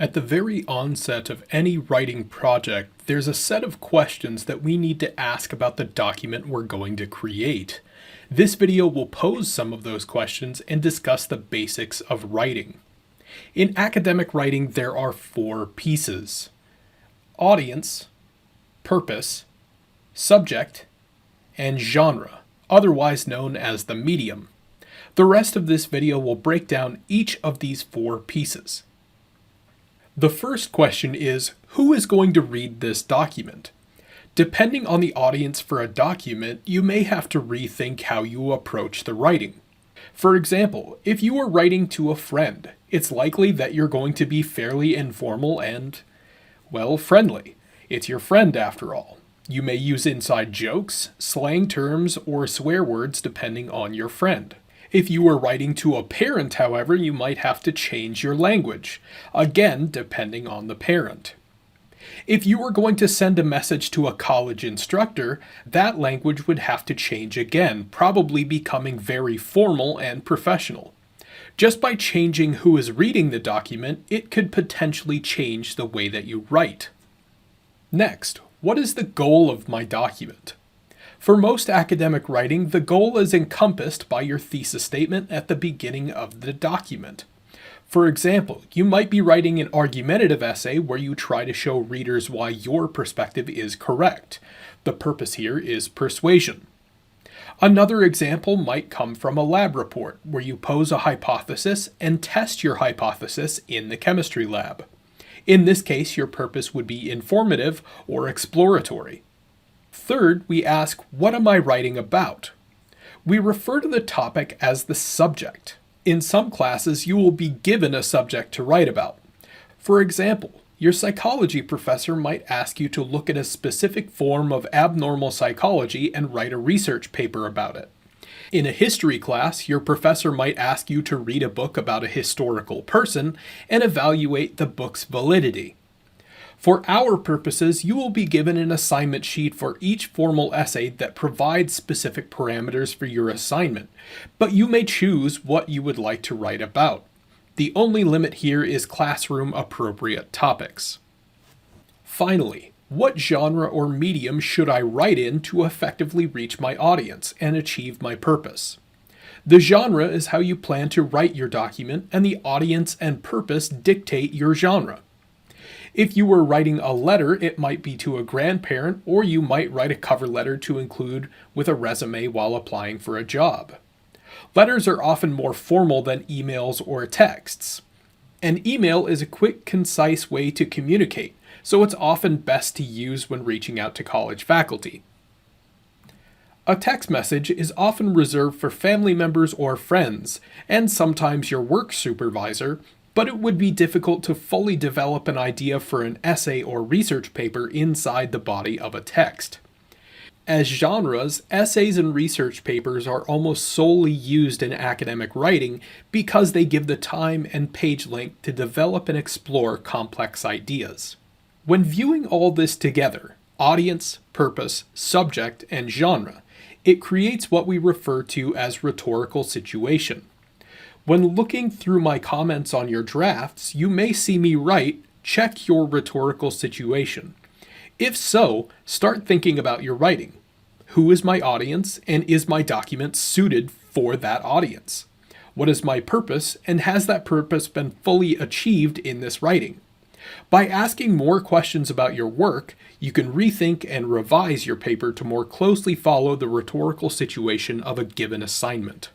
At the very onset of any writing project, there's a set of questions that we need to ask about the document we're going to create. This video will pose some of those questions and discuss the basics of writing. In academic writing, there are four pieces: audience, purpose, subject, and genre, otherwise known as the medium. The rest of this video will break down each of these four pieces. The first question is, who is going to read this document? Depending on the audience for a document, you may have to rethink how you approach the writing. For example, if you are writing to a friend, it's likely that you're going to be fairly informal and, well, friendly. It's your friend after all. You may use inside jokes, slang terms, or swear words depending on your friend. If you are writing to a parent, however, you might have to change your language, again depending on the parent. If you were going to send a message to a college instructor, that language would have to change again, probably becoming very formal and professional. Just by changing who is reading the document, it could potentially change the way that you write. Next, what is the goal of my document? For most academic writing, the goal is encompassed by your thesis statement at the beginning of the document. For example, you might be writing an argumentative essay where you try to show readers why your perspective is correct. The purpose here is persuasion. Another example might come from a lab report, where you pose a hypothesis and test your hypothesis in the chemistry lab. In this case, your purpose would be informative or exploratory. Third, we ask, what am I writing about? We refer to the topic as the subject. In some classes, you will be given a subject to write about. For example, your psychology professor might ask you to look at a specific form of abnormal psychology and write a research paper about it. In a history class, your professor might ask you to read a book about a historical person and evaluate the book's validity. For our purposes, you will be given an assignment sheet for each formal essay that provides specific parameters for your assignment, but you may choose what you would like to write about. The only limit here is classroom-appropriate topics. Finally, what genre or medium should I write in to effectively reach my audience and achieve my purpose? The genre is how you plan to write your document, and the audience and purpose dictate your genre. If you were writing a letter, it might be to a grandparent, or you might write a cover letter to include with a resume while applying for a job. Letters are often more formal than emails or texts. An email is a quick, concise way to communicate, so it's often best to use when reaching out to college faculty. A text message is often reserved for family members or friends, and sometimes your work supervisor, but it would be difficult to fully develop an idea for an essay or research paper inside the body of a text. As genres, essays and research papers are almost solely used in academic writing because they give the time and page length to develop and explore complex ideas. When viewing all this together, audience, purpose, subject, and genre, it creates what we refer to as rhetorical situation. When looking through my comments on your drafts, you may see me write, check your rhetorical situation. If so, start thinking about your writing. Who is my audience, and is my document suited for that audience? What is my purpose, and has that purpose been fully achieved in this writing? By asking more questions about your work, you can rethink and revise your paper to more closely follow the rhetorical situation of a given assignment.